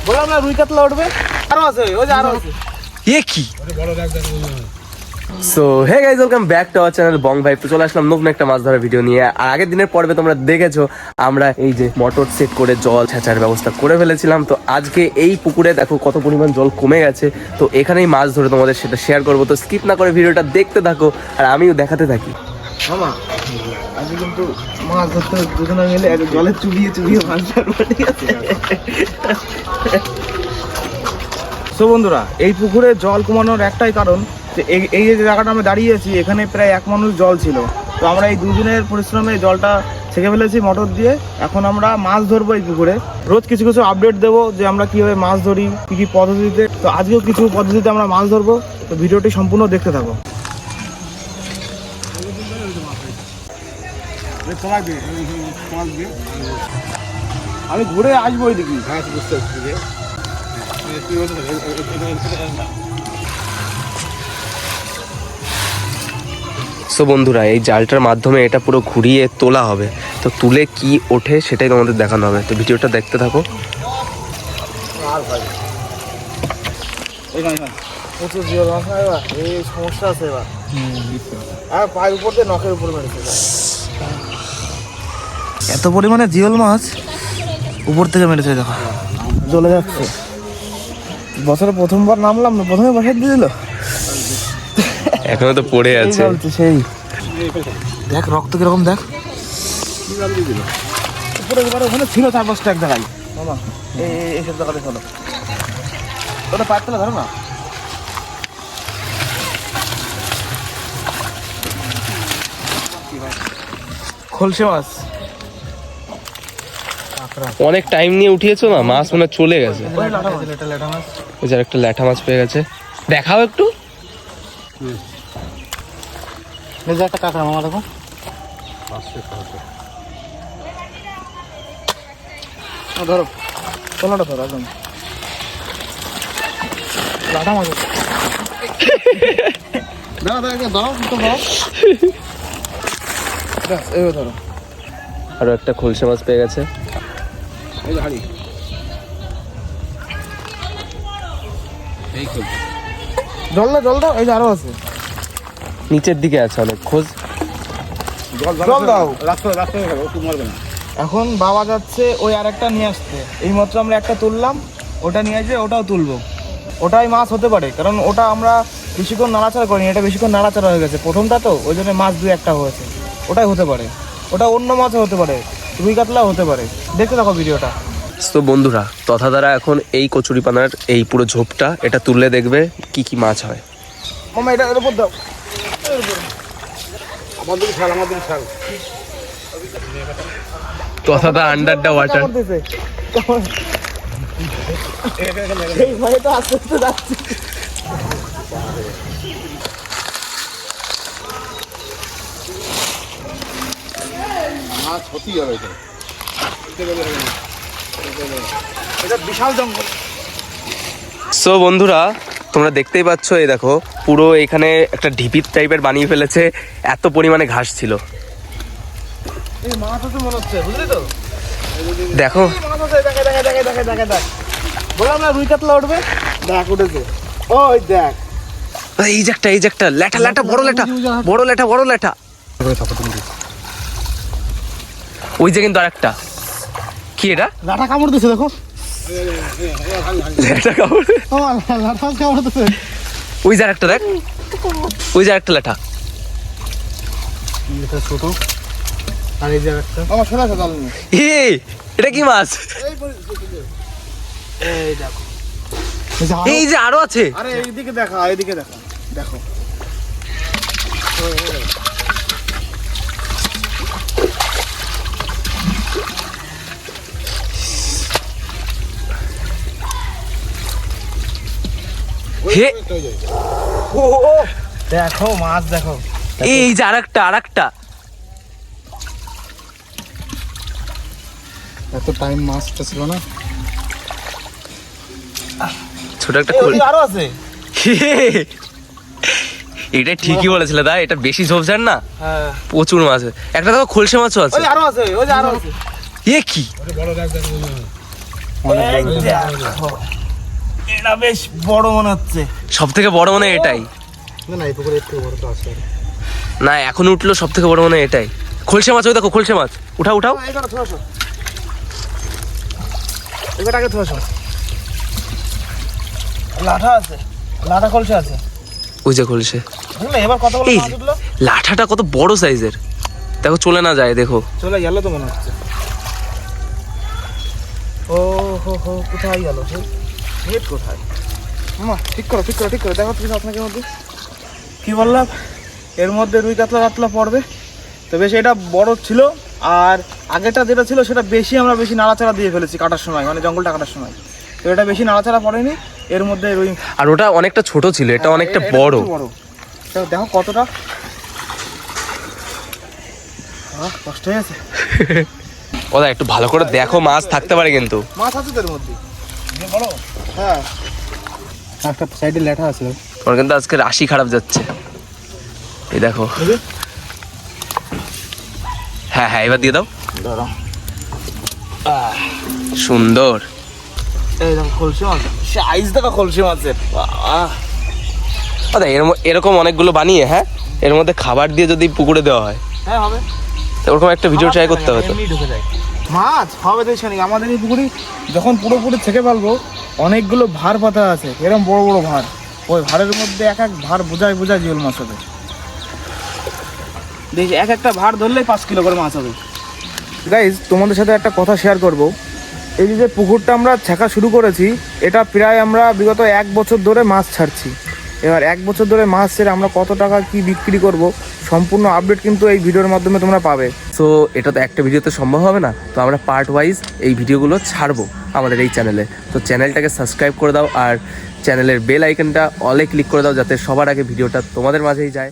বললাম না রুই কাতলা উঠবে, আরো আছে ওই যে আরো আছে। এ কি so hey guys, welcome back to our channel Bong Bhai. তো চলে আসলাম নতুন একটা মাছ ধরার ভিডিও নিয়ে। আর আগের দিনের পর্বে তোমরা দেখেছো আমরা এই যে মোটর সেট করে জল ছেঁচার ব্যবস্থা করে ফেলেছিলাম। তো আজকে এই পুকুরে দেখো কত পরিমাণ জল কমে গেছে। তো এখানেই মাছ ধরে তোমাদের সেটা শেয়ার করবো। তো স্কিপ না করে ভিডিওটা দেখতে থাকো আর আমিও দেখাতে থাকি। মামা আজকে কিন্তু মাছ ধরতে দুজনে মিলে জলে চুবিয়ে চুবিয়ে মাছ ধরবো, ঠিক আছে? তো বন্ধুরা, এই পুকুরে জল কমানোর একটাই কারণ যে এই যে জায়গাটা আমরা দাঁড়িয়ে আছি, এখানে প্রায় 1 মানুষ জল ছিল। তো আমরা এই দুজনের পরিশ্রমে জলটা ছেঁকে ফেলেছি মোটর দিয়ে। এখন আমরা মাছ ধরবো এই পুকুরে। রোজ কিছু কিছু আপডেট দেবো যে আমরা কীভাবে মাছ ধরি, কী কী পদ্ধতিতে। তো আজকেও কিছু পদ্ধতিতে আমরা মাছ ধরবো। তো ভিডিওটি সম্পূর্ণ দেখতে থাকো। আমি ঘুরে আসবো ওই দিকে। হ্যাঁ, বুঝতে পারছি। সো বন্ধুরা, এই জালটার মাধ্যমে এটা পুরো ঘুরিয়ে তোলা হবে। তো তুলে কি ওঠে সেটাই তোমাদের দেখানো হবে। তো ভিডিওটা দেখতে থাকো। প্রচুর জিওল মাছ না এবার, এই সমস্যা আছে এবার। আর পায়ের উপর দিয়ে নখের উপর মেরেছে এত পরিমাণে জিওল মাছ, উপর থেকে মেরেছে। দেখো চলে যাচ্ছে। বছরে প্রথমবার নামলাম না, প্রথমে বসাই দিয়ে দিল, এখনো তো পড়ে আছে। সেই দেখ রক্ত কিরকম, দেখ উপরে এবারে ওখানে ছিল 4-5টা এক জায়গায়। মামা এইসব জায়গাতে শোনো, ওটা পায়ের তলা ধরো না। খলসে মাছ অনেক টাইম নিয়ে উঠিয়েছো না, মাছ মনে হয় চলে গেছে। ওই যে একটা ল্যাঠা মাছ পেয়ে গেছে, দেখাও একটু। একটা কাঁকড়া মামা, দেখো ধরো, তোলাটা ধরো একদম লাঠা মাছ। ধরো আরো একটা খলসে মাছ পেয়ে গেছে। জল দাও, জল দাও, এই যে আরো আছে নিচের দিকে আছে অনেক, খোঁজ। জল দাও। এখন বাবা যাচ্ছে ওই আরেকটা নিয়ে আসতে। এই মাত্র আমরা একটা তুললাম, ওটা নিয়ে আসবে, ওটাও তুলবো। ওটাই মাছ হতে পারে, কারণ ওটা আমরা বেশিক্ষণ নাড়াচাড়া করিনি, এটা বেশিক্ষণ নাড়াচাড়া হয়ে গেছে প্রথমটা, তো ওই জন্য মাছ 2-1টা হয়েছে। ওটাই হতে পারে, ওটা অন্য মাছও হতে পারে, রুই কাতলাও হতে পারে। দেখতে থাকো ভিডিওটা। তো বন্ধুরা, তথাধারা এখন এই কচুরিপানার এই পুরো ঝোপটা এটা তুললে দেখবে কি কি মাছ হয়। মামা এটা এর উপর দাও, আমাদের ছাল, আমাদের ছাল। তথাধা আন্ডার দ্য ওয়াটার। তো আস্তে আস্তে যাচ্ছে। মাছ হতেই হবে, এটা বিশাল জঙ্গল। সো বন্ধুরা, তোমরা দেখতেই পাচ্ছ, এই দেখো পুরো এখানে একটা ঢিপির টাইপের বানিয়ে ফেলেছে, এত পরিমাণে ঘাস ছিল। এই মাছ হতে মনে হচ্ছে, বুঝলি তো? দেখো মাছ আছে, দেখ বললাম না রুই কাতলা উঠবে, দেখ উঠেছে। ওই দেখ, এই যে একটা ল্যাঠা ল্যাঠা, বড় ল্যাঠা। ওই যে কিন্তু আরেকটা, কি এটা? লাঠা কামড় দিছে, দেখো ল্যাঠা কামড়। লাঠা কামড় দিছে। ওই যে আরেকটা, দেখ ওই যে আরেকটা ল্যাঠা। ছোট আর এই যে একটা আমার শোনা আছে, জানি এটা কি মাছ? এই দেখো, এই যে আরো আছে। আরে এইদিকে দেখা, এইদিকে দেখা, দেখো হে, ও দেখো মাছ, দেখো এই যে আরেকটা। এত টাইম মাছটা ছিল না, ছোট একটা আরো আছে। এটা ঠিকই বলেছিল দা, এটা বেশি ঝোপঝাড় না, হ্যাঁ প্রচুর মাছ। একটা দেখো খলসে মাছও আছে। ওই আরো আছে, ওই যে আরো আছে। এ কি এটা বেশ বড় মনে হচ্ছে। সব থেকে বড় মনে হয় এটাই। না এই পুকুরে একটু বড় তো আছে। না এখন উঠলো সব থেকে বড় মনে হয় এটাই। খলসে মাছ, ওই দেখো খলসে মাছ, উঠাও উঠাও। এবার থোড়াশো, এবার আগে থোড়াশো লাঠা আছে, লাঠা খলসে আছে। ওই যে খলসে। বুঝলে এবার কতগুলো এই মাছ উঠলো? লাঠাটা কত বড় সাইজের, দেখো চলে না যায়, দেখো চলে গেল তো মনে হচ্ছে। ও হো হো, কোথায় গেল সে? হেড কোথায়? মামা ঠিক করো ঠিক করো ঠিক করো, দেখো তুমি আপনাকে মধ্যে কি বললাম, এর মধ্যে রুই কাতলা কাতলা পড়বে তো বেশ। এটা বড় ছিল, আর আগেটা যেটা ছিল সেটা বেশি আমরা বেশি নাড়াচাড়া দিয়ে ফেলেছি কাটার সময়, মানে জঙ্গলটা কাটার সময়। তো এটা বেশি নাড়াচাড়া পড়েনি, এর মধ্যে রুই। আর ওটা অনেকটা ছোট ছিল, এটা অনেকটা বড়। বড় দেখো কতটা কষ্ট হয়ে গেছে। ওদা একটু ভালো করে দেখো, মাছ থাকতে পারে কিন্তু। মাছ আছে তো এর মধ্যে বলো। হ্যাঁ একটা সাইডে লেঠা আছে। তোমার কিন্তু আজকে রাশি খারাপ যাচ্ছে, এই দেখো। হ্যাঁ হ্যাঁ, এবার দিয়ে দাও। দাঁড়াও, সুন্দর। এই দেখো খলসি মাছ, সাইজ দেখো খলসি মাছের। ওদা এরকম অনেকগুলো বানিয়ে, হ্যাঁ এর মধ্যে খাবার দিয়ে যদি পুকুরে দেওয়া হয়, হ্যাঁ হবে। ওরকম একটা ভিডিও ট্রাই করতে হবে তো। এমনি ঢুকে যায় মাছ, হবে দেখছি নাকি। আমাদের এই পুকুরি যখন পুরোপুরি থেকে ফেলবো, অনেকগুলো ভার পাতা আছে, এরকম বড় বড় ভার। ওই ভারের মধ্যে এক এক ভার বোঝায় বোঝায় জিওল মাছ হবে। দেখি এক একটা ভার ধরলেই 5 কিলো করে মাছ হবে। গাইজ তোমাদের সাথে একটা কথা শেয়ার করব। এই যে পুকুরটা আমরা ছেঁকা শুরু করেছি, এটা প্রায় আমরা বিগত 1 বছর ধরে মাছ ছাড়ছি। এবার 1 বছর ধরে মাছ ছেড়ে আমরা কত টাকা কি বিক্রি করব, সম্পূর্ণ আপডেট কিন্তু এই ভিডিওর মাধ্যমে তোমরা পাবে। সো এটা তো একটা ভিডিওতে সম্ভব হবে না, তো আমরা পার্ট ওয়াইজ এই ভিডিওগুলো ছাড়বো আমাদের এই চ্যানেলে। তো চ্যানেলটাকে সাবস্ক্রাইব করে দাও, আর চ্যানেলের বেল আইকনটা অলে ক্লিক করে দাও, যাতে সবার আগে ভিডিওটা তোমাদের মাঝেই যায়।